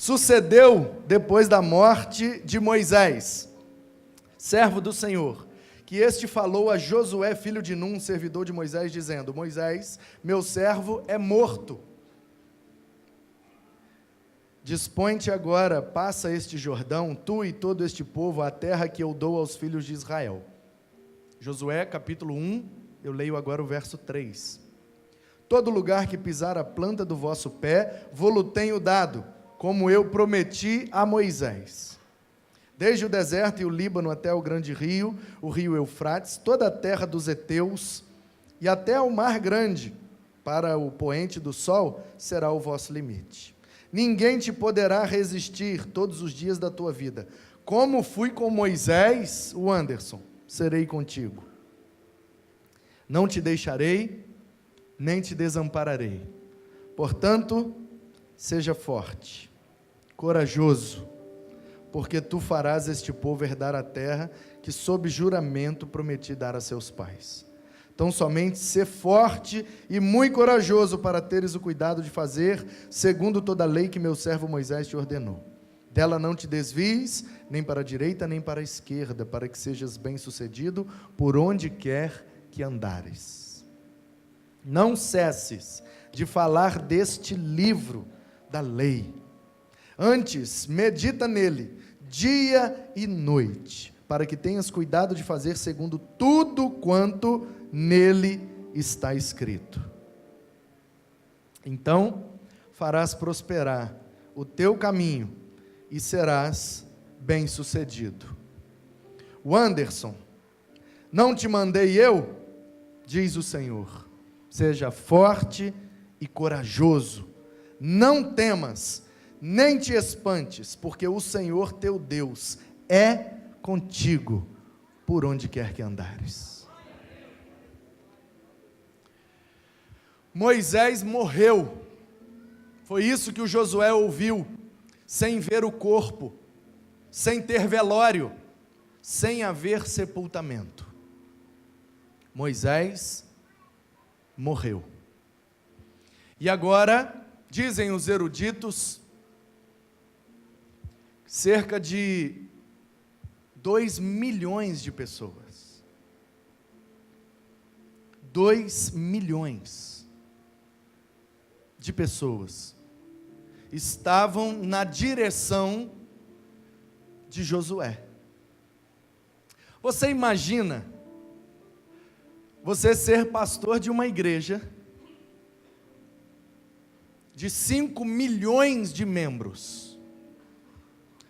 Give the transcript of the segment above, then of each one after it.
Sucedeu depois da morte de Moisés, servo do Senhor, que este falou a Josué, filho de Num, servidor de Moisés, dizendo: Moisés, meu servo, é morto. Dispõe-te agora, passa este Jordão, tu e todo este povo, a terra que eu dou aos filhos de Israel. Josué, capítulo 1, eu leio agora o verso 3. Todo lugar que pisar a planta do vosso pé, vô-lo tenho dado, como eu prometi a Moisés. Desde o deserto e o Líbano até o grande rio, o rio Eufrates, toda a terra dos heteus, e até o mar grande, para o poente do sol, será o vosso limite. Ninguém te poderá resistir todos os dias da tua vida. Como fui com Moisés, o Anderson, serei contigo. Não te deixarei, nem te desampararei. Portanto, seja forte, corajoso, porque tu farás este povo herdar a terra que sob juramento prometi dar a seus pais. Então somente ser forte e muito corajoso para teres o cuidado de fazer segundo toda a lei que meu servo Moisés te ordenou. Dela não te desvies, nem para a direita nem para a esquerda, para que sejas bem-sucedido por onde quer que andares. Não cesses de falar deste livro da lei. Antes, medita nele, dia e noite, para que tenhas cuidado de fazer segundo tudo quanto nele está escrito. Então farás prosperar o teu caminho e serás bem-sucedido. O Anderson, não te mandei eu, diz o Senhor, seja forte e corajoso, não temas, nem te espantes, porque o Senhor teu Deus é contigo, por onde quer que andares. Moisés morreu, foi isso que o Josué ouviu, sem ver o corpo, sem ter velório, sem haver sepultamento. Moisés morreu. E agora, dizem os eruditos, cerca de 2 milhões de pessoas. 2 milhões de pessoas estavam na direção de Josué. Você imagina você ser pastor de uma igreja de 5 milhões de membros?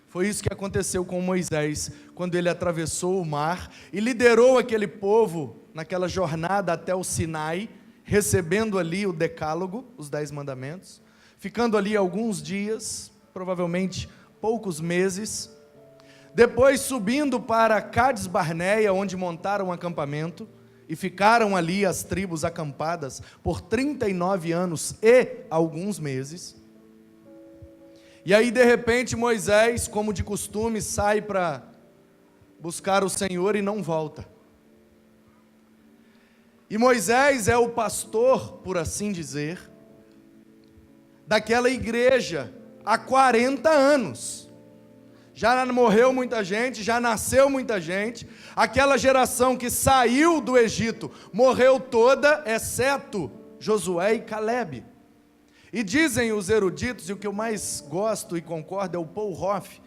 Foi isso que aconteceu com Moisés, quando ele atravessou o mar e liderou aquele povo naquela jornada até o Sinai, recebendo ali o decálogo, os 10 mandamentos, ficando ali alguns dias, provavelmente poucos meses, depois subindo para Cades Barneia, onde montaram um acampamento, e ficaram ali as tribos acampadas por 39 anos e alguns meses, e aí de repente Moisés, como de costume, sai para buscar o Senhor e não volta. E Moisés é o pastor, por assim dizer, daquela igreja há 40 anos. Já morreu muita gente, já nasceu muita gente. Aquela geração que saiu do Egito morreu toda, exceto Josué e Calebe. E dizem os eruditos, e o que eu mais gosto e concordo é o Paul Hoff,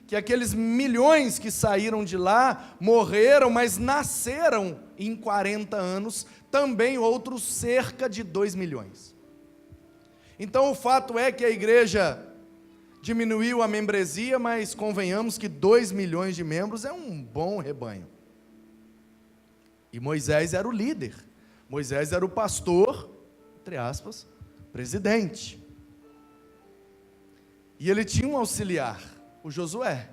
que aqueles milhões que saíram de lá morreram, mas nasceram em 40 anos, também outros cerca de 2 milhões. Então o fato é que a igreja diminuiu a membresia, mas convenhamos que 2 milhões de membros é um bom rebanho. E Moisés era o líder, Moisés era o pastor, entre aspas, presidente. E ele tinha um auxiliar, o Josué.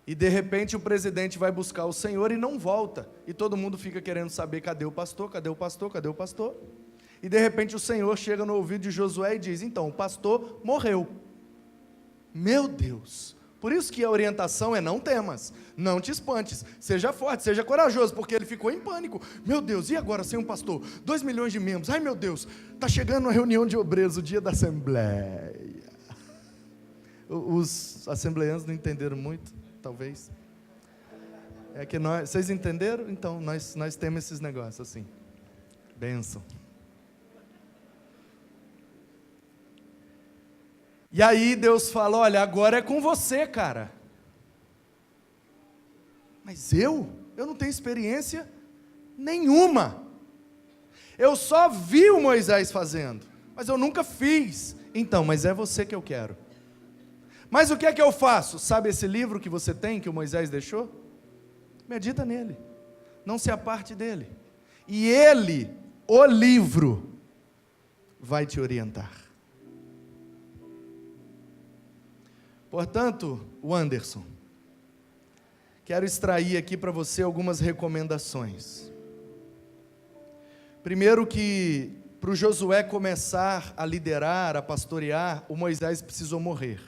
E de repente o presidente vai buscar o Senhor e não volta. E todo mundo fica querendo saber, cadê o pastor, cadê o pastor, cadê o pastor? E de repente o Senhor chega no ouvido de Josué e diz, então, o pastor morreu. Meu Deus! Por isso que a orientação é não temas, não te espantes, seja forte, seja corajoso, porque ele ficou em pânico. Meu Deus, e agora sem um pastor? 2 milhões de membros, ai meu Deus, está chegando a reunião de obreiros, o dia da assembleia. Os assembleanos não entenderam muito, talvez. É que vocês entenderam? Então, nós temos esses negócios assim. Bênção. E aí Deus fala, olha, agora é com você, cara. Mas eu não tenho experiência nenhuma. Eu só vi o Moisés fazendo, mas eu nunca fiz. Então, mas é você que eu quero. Mas o que é que eu faço? Sabe esse livro que você tem, que o Moisés deixou? Medita nele, não se aparte dele. E ele, o livro, vai te orientar. Portanto, Wanderson, quero extrair aqui para você algumas recomendações. Primeiro que, para o Josué começar a liderar, a pastorear, o Moisés precisou morrer.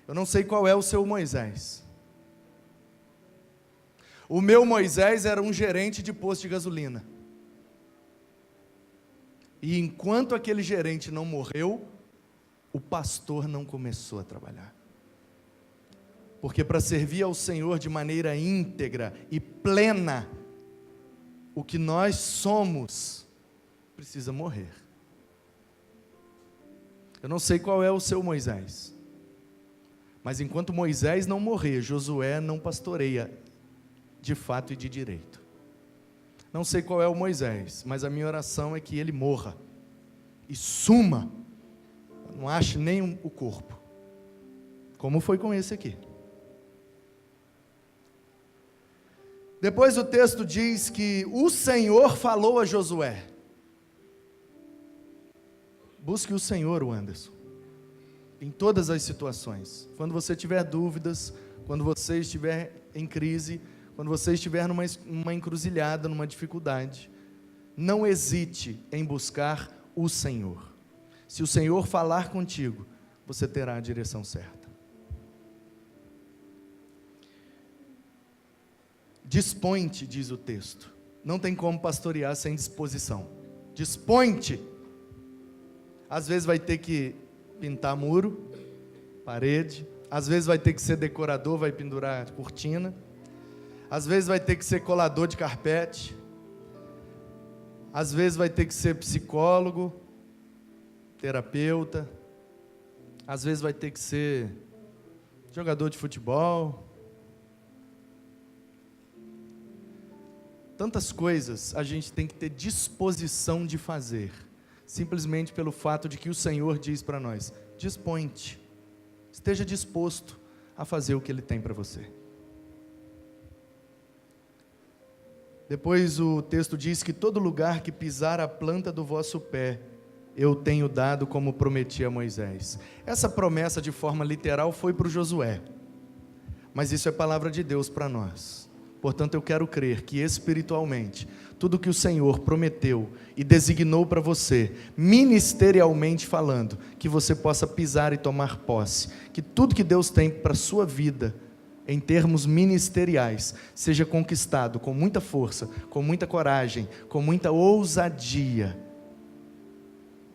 Eu não sei qual é o seu Moisés. O meu Moisés era um gerente de posto de gasolina. E enquanto aquele gerente não morreu, o pastor não começou a trabalhar. Porque para servir ao Senhor de maneira íntegra e plena, o que nós somos precisa morrer. Eu não sei qual é o seu Moisés, mas enquanto Moisés não morrer, Josué não pastoreia de fato e de direito. Não sei qual é o Moisés, mas a minha oração é que ele morra e suma, não ache nem o corpo, como foi com esse aqui. Depois o texto diz que o Senhor falou a Josué. Busque o Senhor, Wanderson, em todas as situações. Quando você tiver dúvidas, quando você estiver em crise, quando você estiver numa encruzilhada, numa dificuldade, não hesite em buscar o Senhor. Se o Senhor falar contigo, você terá a direção certa. Dispõe-te, diz o texto. Não tem como pastorear sem disposição. Dispõe-te. Às vezes vai ter que pintar muro, parede. Às vezes vai ter que ser decorador, vai pendurar cortina. Às vezes vai ter que ser colador de carpete. Às vezes vai ter que ser psicólogo, terapeuta. Às vezes vai ter que ser jogador de futebol. Tantas coisas a gente tem que ter disposição de fazer, simplesmente pelo fato de que o Senhor diz para nós: dispõe-te, esteja disposto a fazer o que Ele tem para você. Depois o texto diz que todo lugar que pisar a planta do vosso pé, eu tenho dado como prometi a Moisés. Essa promessa de forma literal foi para o Josué, mas isso é palavra de Deus para nós. Portanto, eu quero crer que espiritualmente, tudo que o Senhor prometeu e designou para você, ministerialmente falando, que você possa pisar e tomar posse, que tudo que Deus tem para a sua vida, em termos ministeriais, seja conquistado com muita força, com muita coragem, com muita ousadia,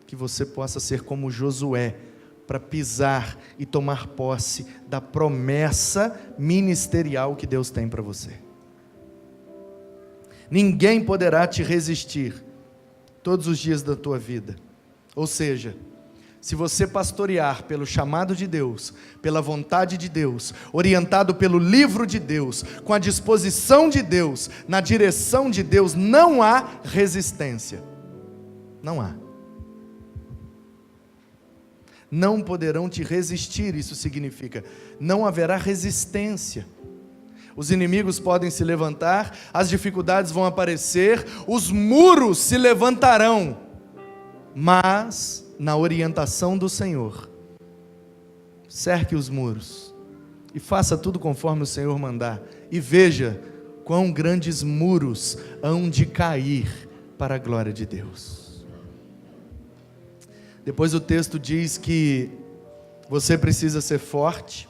que você possa ser como Josué, para pisar e tomar posse da promessa ministerial que Deus tem para você. Ninguém poderá te resistir todos os dias da tua vida. Ou seja, se você pastorear pelo chamado de Deus, pela vontade de Deus, orientado pelo livro de Deus, com a disposição de Deus, na direção de Deus, não há resistência. Não há. Não poderão te resistir, isso significa, não haverá resistência. Os inimigos podem se levantar, as dificuldades vão aparecer, os muros se levantarão, mas na orientação do Senhor, cerque os muros e faça tudo conforme o Senhor mandar, e veja quão grandes muros hão de cair para a glória de Deus. Depois o texto diz que você precisa ser forte,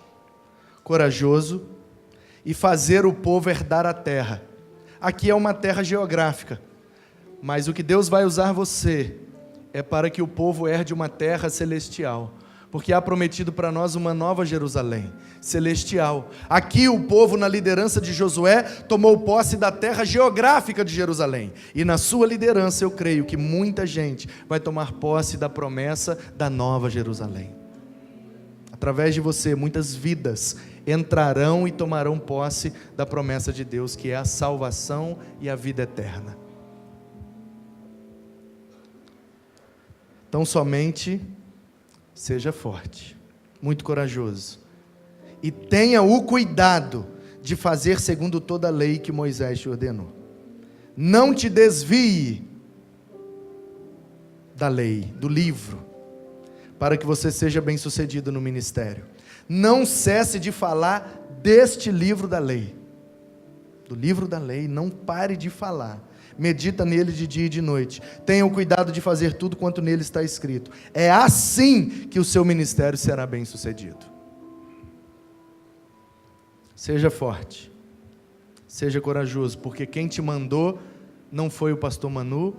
corajoso, e fazer o povo herdar a terra. Aqui é uma terra geográfica, mas o que Deus vai usar você é para que o povo herde uma terra celestial, porque há prometido para nós uma nova Jerusalém, celestial. Aqui o povo, na liderança de Josué, tomou posse da terra geográfica de Jerusalém, e na sua liderança eu creio que muita gente vai tomar posse da promessa da nova Jerusalém. Através de você, muitas vidas entrarão e tomarão posse da promessa de Deus, que é a salvação e a vida eterna. Então somente seja forte, muito corajoso, e tenha o cuidado de fazer segundo toda a lei que Moisés te ordenou. Não te desvie da lei, do livro, para que você seja bem-sucedido no ministério. Não cesse de falar deste livro da lei. Do livro da lei, não pare de falar. Medita nele de dia e de noite. Tenha o cuidado de fazer tudo quanto nele está escrito. É assim que o seu ministério será bem-sucedido. Seja forte. Seja corajoso, porque quem te mandou não foi o pastor Manu.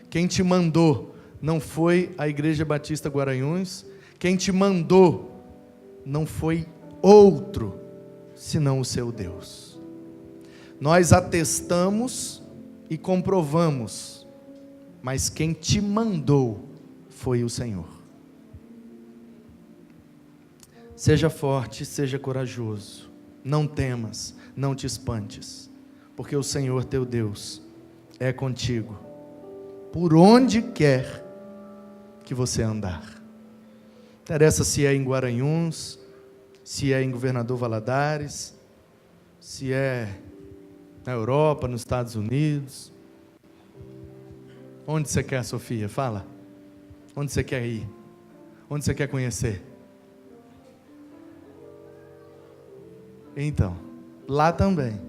Quem te mandou não foi a Igreja Batista Guaranhuns. Quem te mandou não foi outro, senão o seu Deus. Nós atestamos e comprovamos, mas quem te mandou foi o Senhor. Seja forte, seja corajoso, não temas, não te espantes, porque o Senhor teu Deus é contigo, por onde quer que você andar. Não interessa se é em Guaranhuns, se é em Governador Valadares, se é na Europa, nos Estados Unidos. Onde você quer, Sofia? Fala. Onde você quer ir? Onde você quer conhecer? Então, lá também.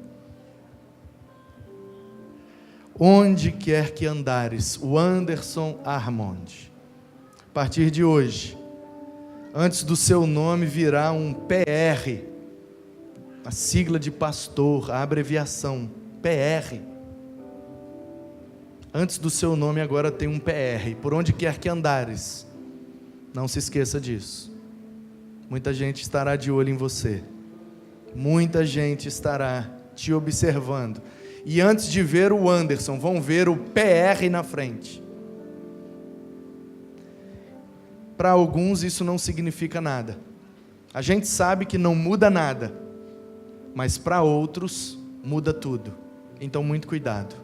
Onde quer que andares, o Anderson Armond. A partir de hoje, antes do seu nome virá um PR, a sigla de pastor, a abreviação, PR. Antes do seu nome agora tem um PR, por onde quer que andares. Não se esqueça disso. Muita gente estará de olho em você. Muita gente estará te observando. E antes de ver o Anderson, vão ver o PR na frente. Para alguns isso não significa nada. A gente sabe que não muda nada. Mas para outros, muda tudo. Então, muito cuidado.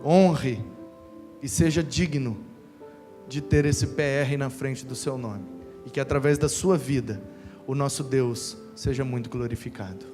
Honre e seja digno de ter esse PR na frente do seu nome. E que através da sua vida, o nosso Deus seja muito glorificado.